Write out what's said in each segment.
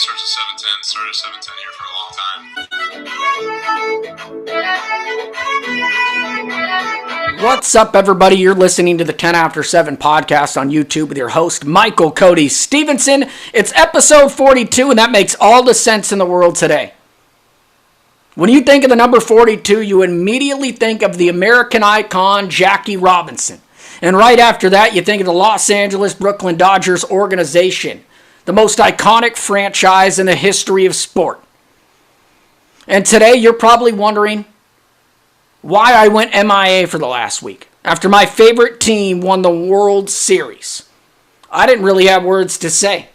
starts at 7:10. Started at 7:10 here for a long time. What's up, everybody? You're listening to the 10After7 podcast on YouTube with your host, Michael Cody Stephenson. It's episode 42, and that makes all the sense in the world today. When you think of the number 42, you immediately think of the American icon, Jackie Robinson. And right after that, you think of the Los Angeles Brooklyn Dodgers organization, the most iconic franchise in the history of sport. And today, you're probably wondering why I went MIA for the last week after my favorite team won the World Series. I didn't really have words to say.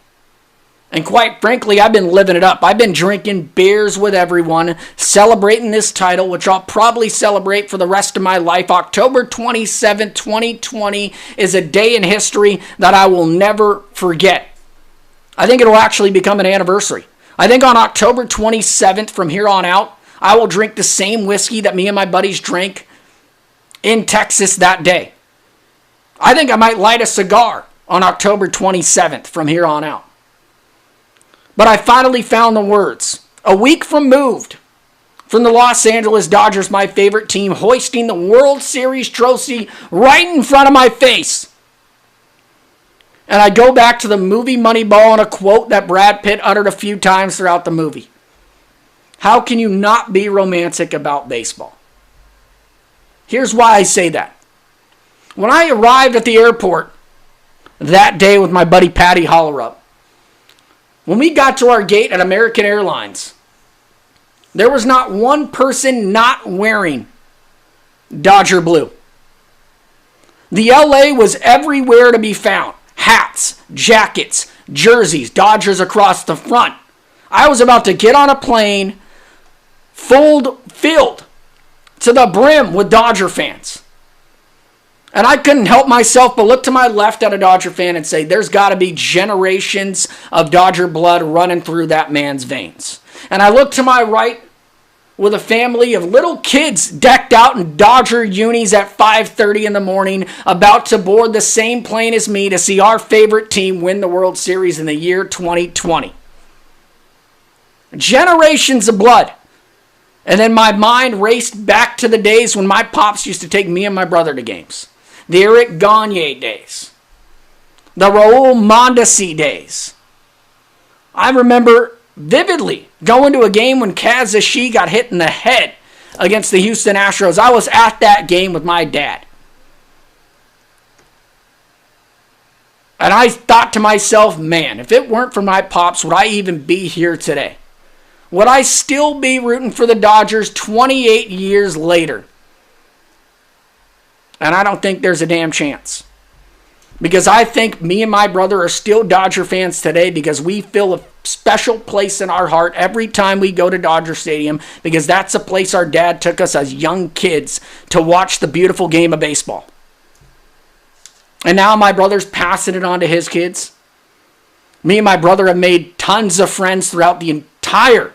And quite frankly, I've been living it up. I've been drinking beers with everyone, celebrating this title, which I'll probably celebrate for the rest of my life. October 27, 2020 is a day in history that I will never forget. I think it'll actually become an anniversary. I think on October 27th from here on out, I will drink the same whiskey that me and my buddies drank in Texas that day. I think I might light a cigar on October 27th from here on out. But I finally found the words. A week removed from the Los Angeles Dodgers, my favorite team, hoisting the World Series trophy right in front of my face. And I go back to the movie Moneyball and a quote that Brad Pitt uttered a few times throughout the movie. How can you not be romantic about baseball? Here's why I say that. When I arrived at the airport that day with my buddy Patty Hollerup, when we got to our gate at American Airlines, there was not one person not wearing Dodger blue. The LA was everywhere to be found. Hats, jackets, jerseys, Dodgers across the front. I was about to get on a plane filled to the brim with Dodger fans. And I couldn't help myself but look to my left at a Dodger fan and say, there's got to be generations of Dodger blood running through that man's veins. And I looked to my right with a family of little kids decked out in Dodger unis at 5:30 in the morning, about to board the same plane as me to see our favorite team win the World Series in the year 2020. Generations of blood. And then my mind raced back to the days when my pops used to take me and my brother to games. The Eric Gagne days. The Raul Mondesi days. I remember vividly going to a game when Kaz Ashi got hit in the head against the Houston Astros. I was at that game with my dad. And I thought to myself, man, if it weren't for my pops, would I even be here today? Would I still be rooting for the Dodgers 28 years later? And I don't think there's a damn chance. Because I think me and my brother are still Dodger fans today because we feel a special place in our heart every time we go to Dodger Stadium, because that's a place our dad took us as young kids to watch the beautiful game of baseball. And now my brother's passing it on to his kids. Me and my brother have made tons of friends throughout the entire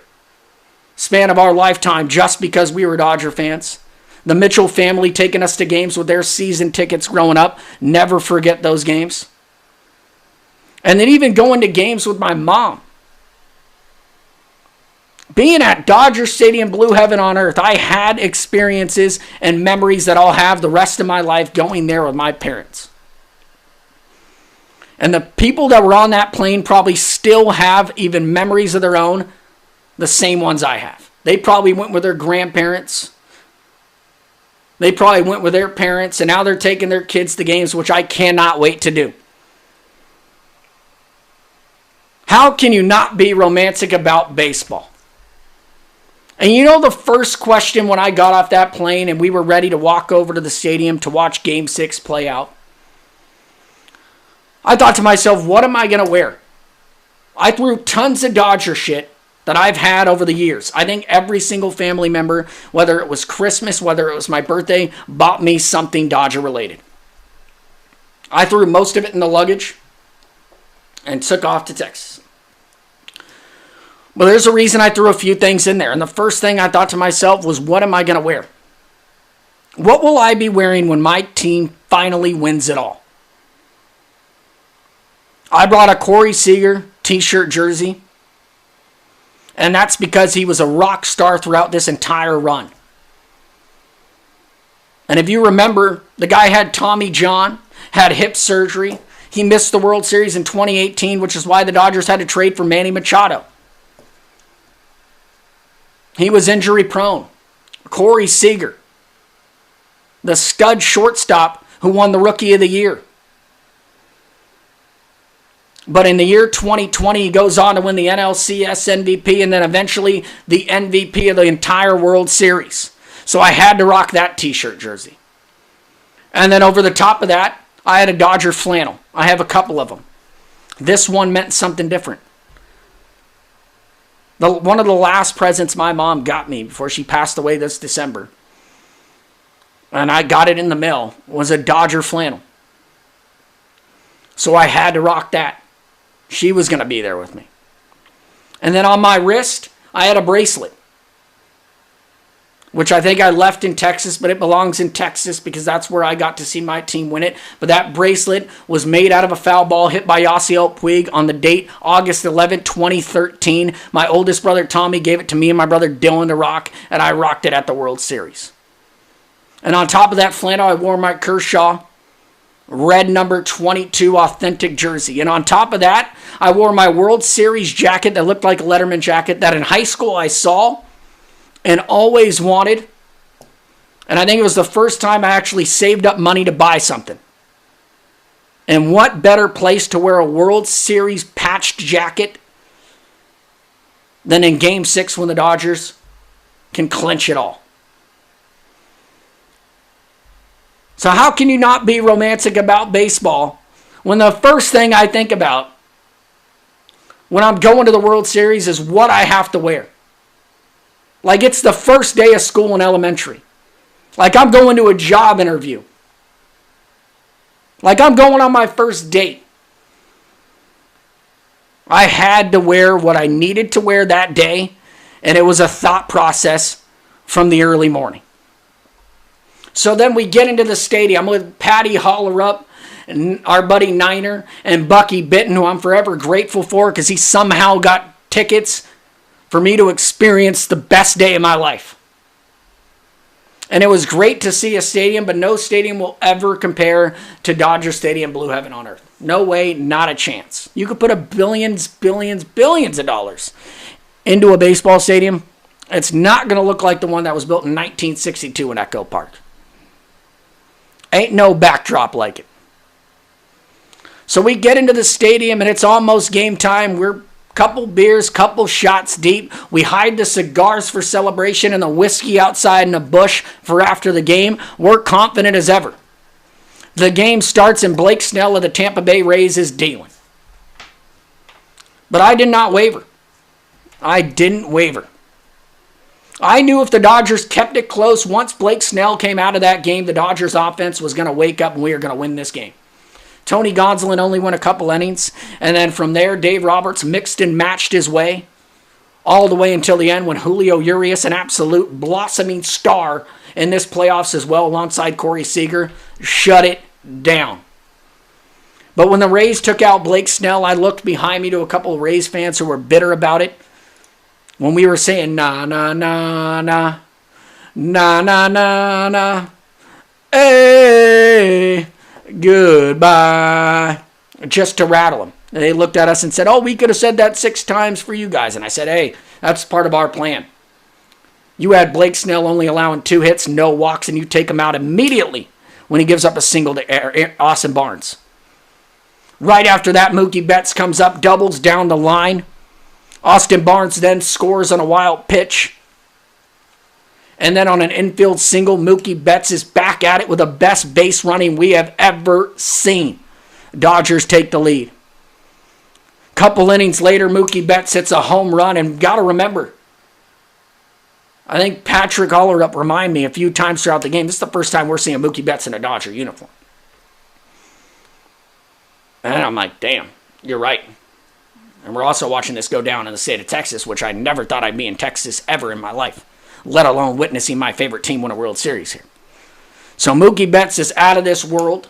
span of our lifetime just because we were Dodger fans. The Mitchell family taking us to games with their season tickets growing up. Never forget those games. And then even going to games with my mom. Being at Dodger Stadium, blue heaven on earth, I had experiences and memories that I'll have the rest of my life going there with my parents. And the people that were on that plane probably still have even memories of their own, the same ones I have. They probably went with their grandparents. They probably went with their parents, and now they're taking their kids to games, which I cannot wait to do. How can you not be romantic about baseball? And you know the first question when I got off that plane and we were ready to walk over to the stadium to watch Game 6 play out? I thought to myself, what am I going to wear? I threw tons of Dodger shit that I've had over the years. I think every single family member, whether it was Christmas, whether it was my birthday, bought me something Dodger related. I threw most of it in the luggage and took off to Texas. But there's a reason I threw a few things in there. And the first thing I thought to myself was, what am I going to wear? What will I be wearing when my team finally wins it all? I brought a Corey Seager t-shirt jersey And that's because he was a rock star throughout this entire run. And if you remember, the guy had Tommy John, had hip surgery. He missed the World Series in 2018, which is why the Dodgers had to trade for Manny Machado. He was injury prone. Corey Seager, the stud shortstop who won the Rookie of the Year. But in the year 2020, he goes on to win the NLCS MVP and then eventually the MVP of the entire World Series. So I had to rock that t-shirt jersey. And then over the top of that, I had a Dodger flannel. I have a couple of them. This one meant something different. One of the last presents my mom got me before she passed away this December, and I got it in the mail, was a Dodger flannel. So I had to rock that. She was going to be there with me. And then on my wrist, I had a bracelet, which I think I left in Texas, but it belongs in Texas because that's where I got to see my team win it. But that bracelet was made out of a foul ball hit by Yasiel Puig on the date August 11, 2013. My oldest brother Tommy gave it to me and my brother Dylan to rock, and I rocked it at the World Series. And on top of that flannel, I wore my Kershaw red number 22 authentic jersey. And on top of that, I wore my World Series jacket that looked like a Letterman jacket that in high school I saw and always wanted. And I think it was the first time I actually saved up money to buy something. And what better place to wear a World Series patched jacket than in Game 6 when the Dodgers can clinch it all. So how can you not be romantic about baseball when the first thing I think about when I'm going to the World Series is what I have to wear? Like it's the first day of school in elementary. Like I'm going to a job interview. Like I'm going on my first date. I had to wear what I needed to wear that day, and it was a thought process from the early morning. So then we get into the stadium with Patty Hollerup and our buddy Niner and Bucky Bitton, who I'm forever grateful for because he somehow got tickets for me to experience the best day of my life. And it was great to see a stadium, but no stadium will ever compare to Dodger Stadium, Blue Heaven on Earth. No way, not a chance. You could put billions of dollars into a baseball stadium. It's not going to look like the one that was built in 1962 in Echo Park. Ain't no backdrop like it. So we get into the stadium and it's almost game time. We're couple beers, couple shots deep. We hide the cigars for celebration and the whiskey outside in a bush for after the game. We're confident as ever. The game starts and Blake Snell of the Tampa Bay Rays is dealing. But I did not waver. I didn't waver. I knew if the Dodgers kept it close, once Blake Snell came out of that game, the Dodgers offense was going to wake up and we were going to win this game. Tony Gonsolin only went a couple innings, and then from there, Dave Roberts mixed and matched his way all the way until the end when Julio Urias, an absolute blossoming star in this playoffs as well, alongside Corey Seager, shut it down. But when the Rays took out Blake Snell, I looked behind me to a couple of Rays fans who were bitter about it. When we were saying, na, na, na, na, na, na, na, na, hey, goodbye, just to rattle them. And they looked at us and said, oh, we could have said that 6 times for you guys. And I said, hey, that's part of our plan. You had Blake Snell only allowing 2 hits, no walks, and you take him out immediately when he gives up a single to Austin Barnes. Right after that, Mookie Betts comes up, doubles down the line. Austin Barnes then scores on a wild pitch. And then on an infield single, Mookie Betts is back at it with the best base running we have ever seen. Dodgers take the lead. Couple innings later, Mookie Betts hits a home run. And got to remember, I think Patrick Hollerup reminded me a few times throughout the game, this is the first time we're seeing Mookie Betts in a Dodger uniform. And I'm like, damn, you're right. And we're also watching this go down in the state of Texas, which I never thought I'd be in Texas ever in my life, let alone witnessing my favorite team win a World Series here. So Mookie Betts is out of this world.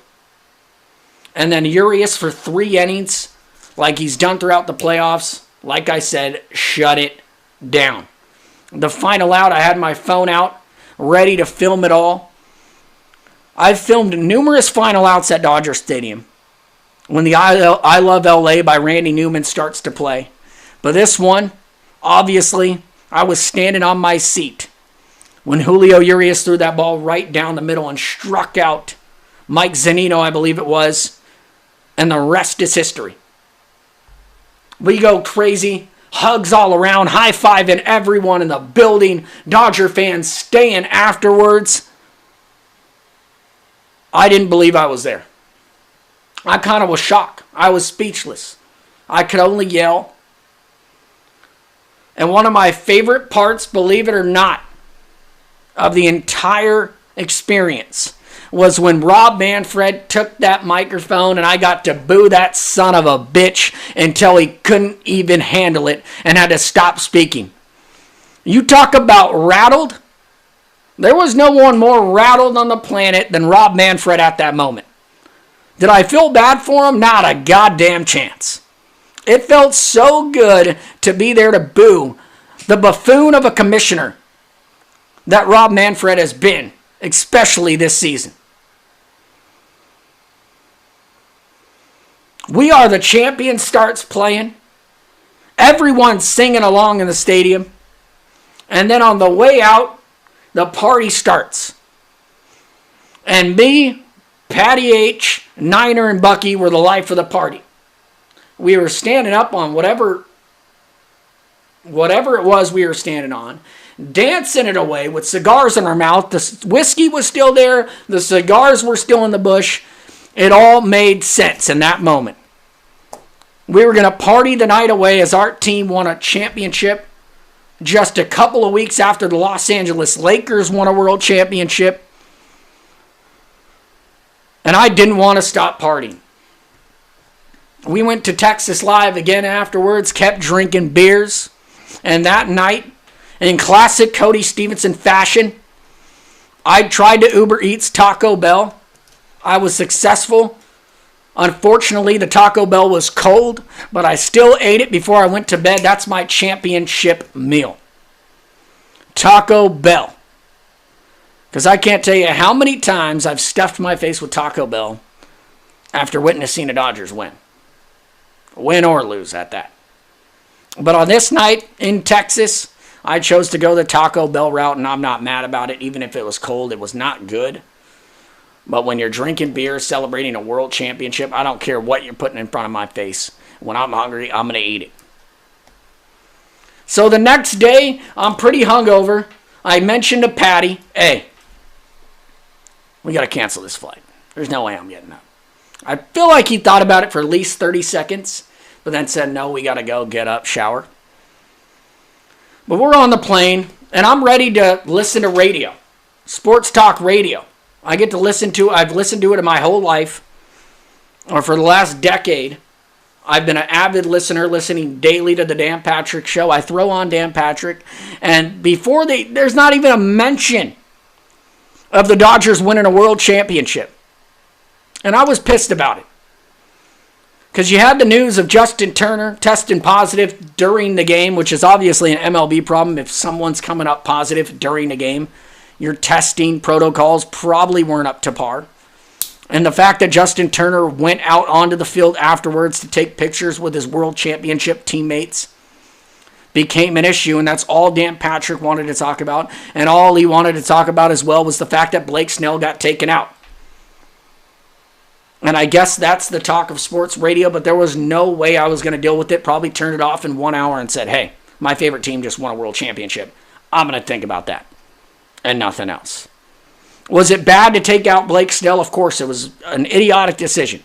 And then Urias for 3 innings, like he's done throughout the playoffs, like I said, shut it down. The final out, I had my phone out, ready to film it all. I've filmed numerous final outs at Dodger Stadium when the I Love LA by Randy Newman starts to play. But this one, obviously, I was standing on my seat when Julio Urias threw that ball right down the middle and struck out Mike Zunino, I believe it was, and the rest is history. We go crazy, hugs all around, high-fiving everyone in the building, Dodger fans staying afterwards. I didn't believe I was there. I kind of was shocked. I was speechless. I could only yell. And one of my favorite parts, believe it or not, of the entire experience was when Rob Manfred took that microphone and I got to boo that son of a bitch until he couldn't even handle it and had to stop speaking. You talk about rattled. There was no one more rattled on the planet than Rob Manfred at that moment. Did I feel bad for him? Not a goddamn chance. It felt so good to be there to boo the buffoon of a commissioner that Rob Manfred has been, especially this season. We Are the Champions starts playing. Everyone's singing along in the stadium. And then on the way out, the party starts. And me, Patty H., Niner, and Bucky were the life of the party. We were standing up on whatever it was we were standing on, dancing it away with cigars in our mouth. The whiskey was still there. The cigars were still in the bush. It all made sense in that moment. We were going to party the night away as our team won a championship just a couple of weeks after the Los Angeles Lakers won a world championship. And I didn't want to stop partying. We went to Texas Live again afterwards, kept drinking beers. And that night, in classic Cody Stephenson fashion, I tried to Uber Eats Taco Bell. I was successful. Unfortunately, the Taco Bell was cold, but I still ate it before I went to bed. That's my championship meal. Taco Bell. Because I can't tell you how many times I've stuffed my face with Taco Bell after witnessing the Dodgers win. Win or lose at that. But on this night in Texas, I chose to go the Taco Bell route, and I'm not mad about it. Even if it was cold, it was not good. But when you're drinking beer, celebrating a world championship, I don't care what you're putting in front of my face. When I'm hungry, I'm going to eat it. So the next day, I'm pretty hungover. I mentioned to Patty, hey, we got to cancel this flight. There's no way I'm getting up. I feel like he thought about it for at least 30 seconds, but then said, no, we got to go, get up, shower. But we're on the plane, and I'm ready to listen to radio. Sports talk radio. I get to listen to it. I've listened to it in my whole life, or for the last decade. I've been an avid listener, listening daily to the Dan Patrick Show. I throw on Dan Patrick, and there's not even a mention of the Dodgers winning a world championship. And I was pissed about it. Because you had the news of Justin Turner testing positive during the game, which is obviously an MLB problem. If someone's coming up positive during the game, your testing protocols probably weren't up to par. And the fact that Justin Turner went out onto the field afterwards to take pictures with his world championship teammates became an issue, and that's all Dan Patrick wanted to talk about. And all he wanted to talk about as well was the fact that Blake Snell got taken out. And I guess that's the talk of sports radio, but there was no way I was going to deal with it. Probably turned it off in 1 hour and said, hey, my favorite team just won a world championship. I'm going to think about that. And nothing else. Was it bad to take out Blake Snell? Of course, it was an idiotic decision.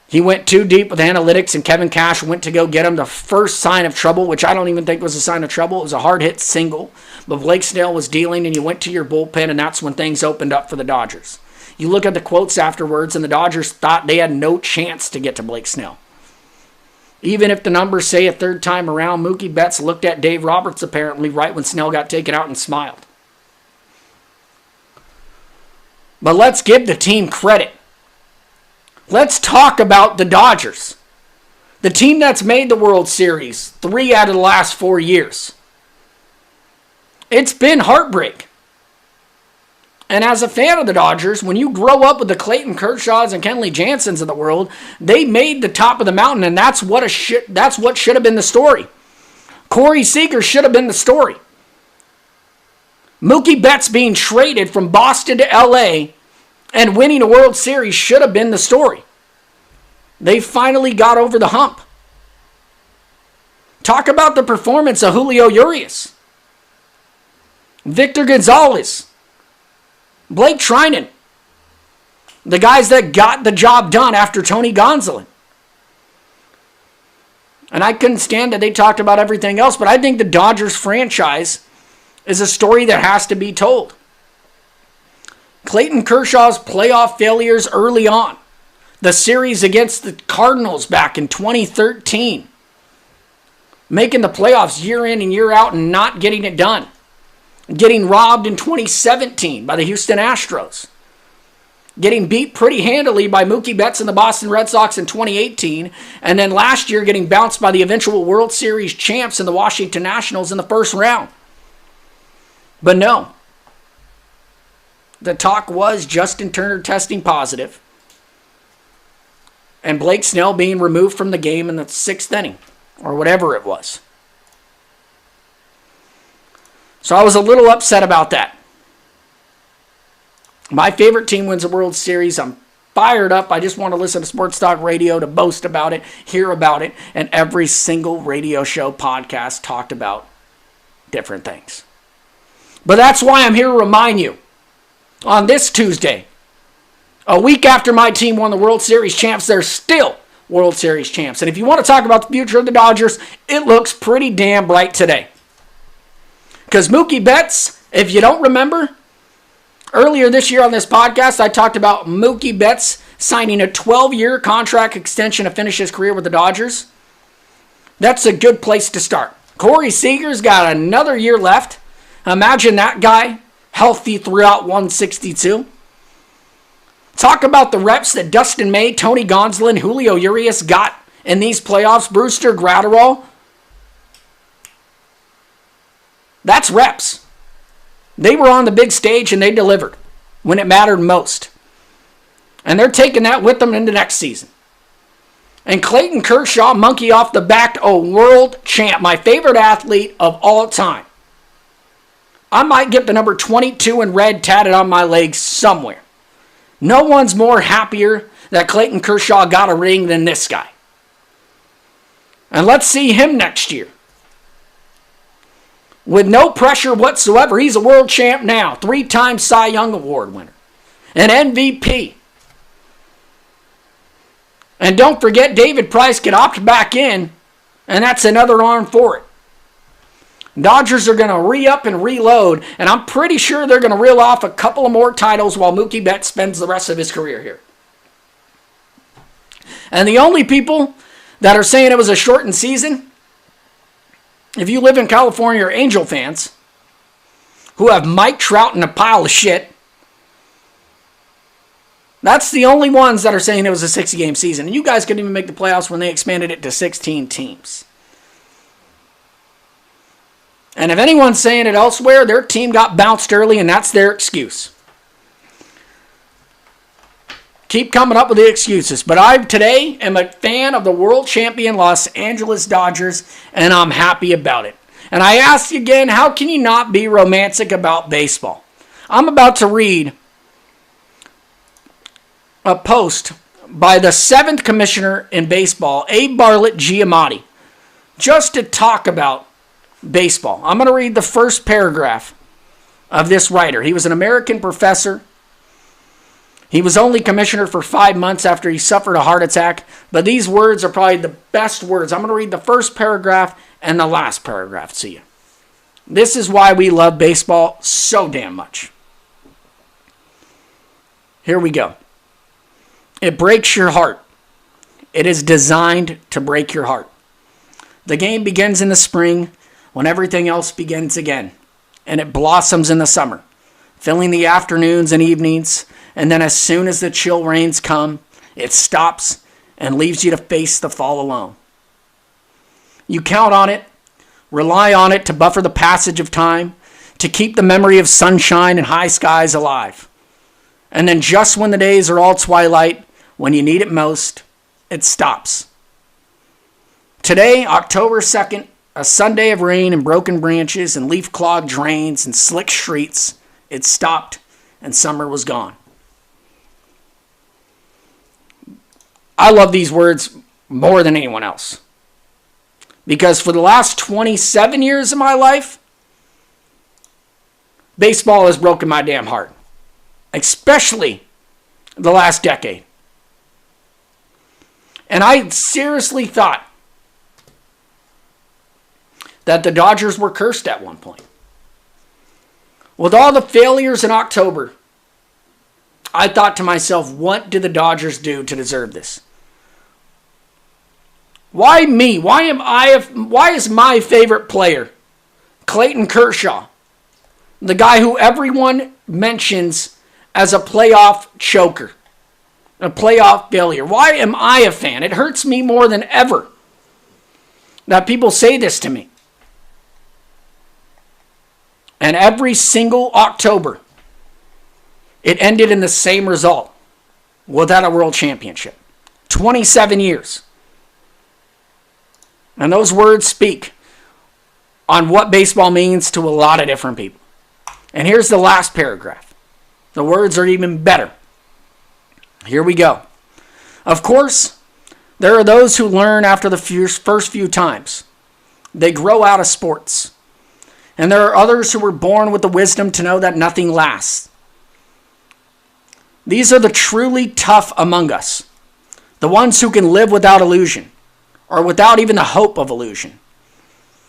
He went too deep with analytics, and Kevin Cash went to go get him the first sign of trouble, which I don't even think was a sign of trouble. It was a hard-hit single. But Blake Snell was dealing, and you went to your bullpen, and that's when things opened up for the Dodgers. You look at the quotes afterwards, and the Dodgers thought they had no chance to get to Blake Snell. Even if the numbers say a third time around, Mookie Betts looked at Dave Roberts apparently right when Snell got taken out and smiled. But let's give the team credit. Let's talk about the Dodgers. The team that's made the World Series 3 out of the last 4 years. It's been heartbreak. And as a fan of the Dodgers, when you grow up with the Clayton Kershaws and Kenley Janssens of the world, they made the top of the mountain, and that's what should have been the story. Corey Seager should have been the story. Mookie Betts being traded from Boston to LA and winning a World Series should have been the story. They finally got over the hump. Talk about the performance of Julio Urias, Victor Gonzalez, Blake Trinan, the guys that got the job done after Tony Gonsolin. And I couldn't stand that they talked about everything else, but I think the Dodgers franchise is a story that has to be told. Clayton Kershaw's playoff failures early on. The series against the Cardinals back in 2013. Making the playoffs year in and year out and not getting it done. Getting robbed in 2017 by the Houston Astros. Getting beat pretty handily by Mookie Betts and the Boston Red Sox in 2018. And then last year getting bounced by the eventual World Series champs in the Washington Nationals in the first round. But no. The talk was Justin Turner testing positive. And Blake Snell being removed from the game in the 6th inning. Or whatever it was. So I was a little upset about that. My favorite team wins a World Series. I'm fired up. I just want to listen to Sports Talk Radio to boast about it, hear about it, and every single radio show podcast talked about different things. But that's why I'm here to remind you on this Tuesday, a week after my team won the World Series champs, they're still World Series champs. And if you want to talk about the future of the Dodgers, it looks pretty damn bright today. Because Mookie Betts, if you don't remember, earlier this year on this podcast, I talked about Mookie Betts signing a 12-year contract extension to finish his career with the Dodgers. That's a good place to start. Corey Seager's got another year left. Imagine that guy healthy throughout 162. Talk about the reps that Dustin May, Tony Gonsolin, Julio Urias got in these playoffs. Brewster, Gratterall. That's reps. They were on the big stage and they delivered when it mattered most. And they're taking that with them into next season. And Clayton Kershaw, monkey off the back, a world champ, my favorite athlete of all time. I might get the number 22 in red tatted on my leg somewhere. No one's more happier that Clayton Kershaw got a ring than this guy. And let's see him next year. With no pressure whatsoever. He's a world champ now. 3-time Cy Young Award winner. An MVP. And don't forget, David Price could opt back in, and that's another arm for it. Dodgers are going to re-up and reload, and I'm pretty sure they're going to reel off a couple of more titles while Mookie Betts spends the rest of his career here. And the only people that are saying it was a shortened season, if you live in California, are Angel fans who have Mike Trout in a pile of shit. That's the only ones that are saying it was a 60-game season. And you guys couldn't even make the playoffs when they expanded it to 16 teams. And if anyone's saying it elsewhere, their team got bounced early and that's their excuse. Keep coming up with the excuses. But I today am a fan of the world champion Los Angeles Dodgers, and I'm happy about it. And I ask you again, how can you not be romantic about baseball? I'm about to read a post by the 7th commissioner in baseball, Abe Bartlett Giamatti, just to talk about baseball. I'm going to read the first paragraph of this writer. He was an American professor. He was only commissioner for 5 months after he suffered a heart attack, but these words are probably the best words. I'm going to read the first paragraph and the last paragraph to you. This is why we love baseball so damn much. Here we go. It breaks your heart. It is designed to break your heart. The game begins in the spring when everything else begins again, and it blossoms in the summer, filling the afternoons and evenings. And then as soon as the chill rains come, it stops and leaves you to face the fall alone. You count on it, rely on it to buffer the passage of time, to keep the memory of sunshine and high skies alive. And then just when the days are all twilight, when you need it most, it stops. Today, October 2nd, a Sunday of rain and broken branches and leaf-clogged drains and slick streets, it stopped and summer was gone. I love these words more than anyone else. Because for the last 27 years of my life, baseball has broken my damn heart. Especially the last decade. And I seriously thought that the Dodgers were cursed at one point. With all the failures in October, I thought to myself, what did the Dodgers do to deserve this? Why me? Why is my favorite player, Clayton Kershaw, the guy who everyone mentions as a playoff choker, a playoff failure? Why am I a fan? It hurts me more than ever that people say this to me. And every single October, it ended in the same result, without a world championship. 27 years. And those words speak on what baseball means to a lot of different people. And here's the last paragraph. The words are even better. Here we go. Of course, there are those who learn after the first few times. They grow out of sports. And there are others who were born with the wisdom to know that nothing lasts. These are the truly tough among us. The ones who can live without illusion, or without even the hope of illusion.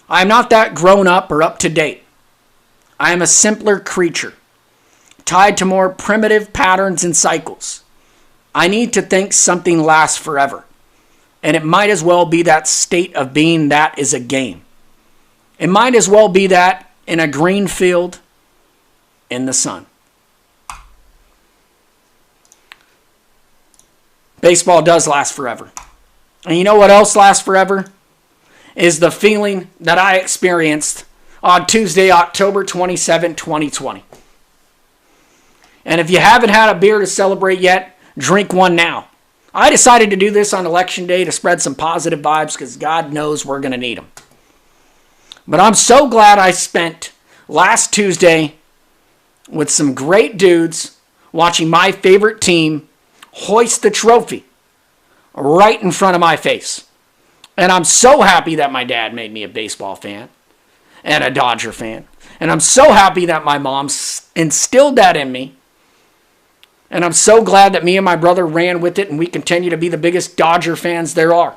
I am not that grown up or up to date. I am a simpler creature, tied to more primitive patterns and cycles. I need to think something lasts forever. And it might as well be that state of being that is a game. It might as well be that in a green field in the sun. Baseball does last forever. And you know what else lasts forever? Is the feeling that I experienced on Tuesday, October 27, 2020. And if you haven't had a beer to celebrate yet, drink one now. I decided to do this on Election Day to spread some positive vibes because God knows we're going to need them. But I'm so glad I spent last Tuesday with some great dudes watching my favorite team hoist the trophy right in front of my face. And I'm so happy that my dad made me a baseball fan and a Dodger fan. And I'm so happy that my mom instilled that in me. And I'm so glad that me and my brother ran with it and we continue to be the biggest Dodger fans there are.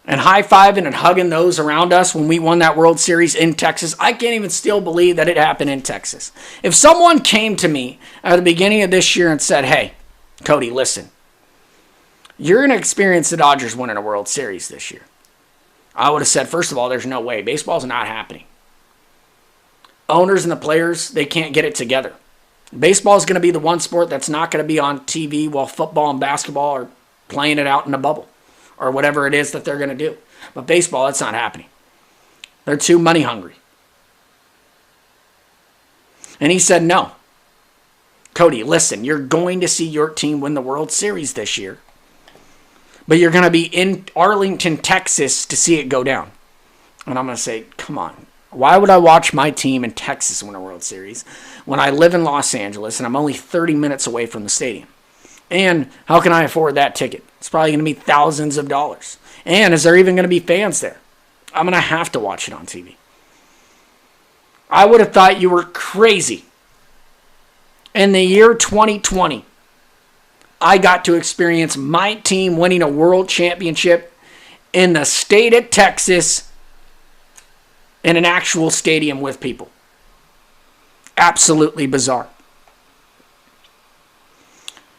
And high-fiving and hugging those around us when we won that World Series in Texas. I can't even still believe that it happened in Texas. If someone came to me at the beginning of this year and said, hey, Cody, listen, you're going to experience the Dodgers winning a World Series this year, I would have said, first of all, there's no way. Baseball's not happening. Owners and the players, they can't get it together. Baseball is going to be the one sport that's not going to be on TV while football and basketball are playing it out in a bubble. Or whatever it is that they're going to do. But baseball, that's not happening. They're too money hungry. And he said, no. Cody, listen, you're going to see your team win the World Series this year. But you're going to be in Arlington, Texas to see it go down. And I'm going to say, come on. Why would I watch my team in Texas win a World Series when I live in Los Angeles and I'm only 30 minutes away from the stadium? And how can I afford that ticket? It's probably going to be thousands of dollars. And is there even going to be fans there? I'm going to have to watch it on TV. I would have thought you were crazy. In the year 2020, I got to experience my team winning a world championship in the state of Texas in an actual stadium with people. Absolutely bizarre.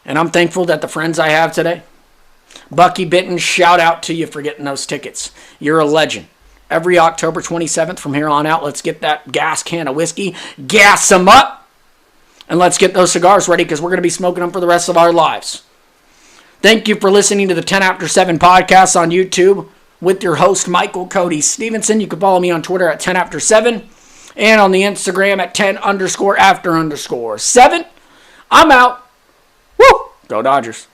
And I'm thankful that the friends I have today, Bucky Bitton, shout out to you for getting those tickets. You're a legend. Every October 27th from here on out, let's get that gas can of whiskey, gas them up, and let's get those cigars ready because we're going to be smoking them for the rest of our lives. Thank you for listening to the 10 After 7 podcast on YouTube. with your host, Michael Cody Stephenson. You can follow me on Twitter at 10After7 and on the Instagram at 10_after_7. I'm out. Woo! Go Dodgers.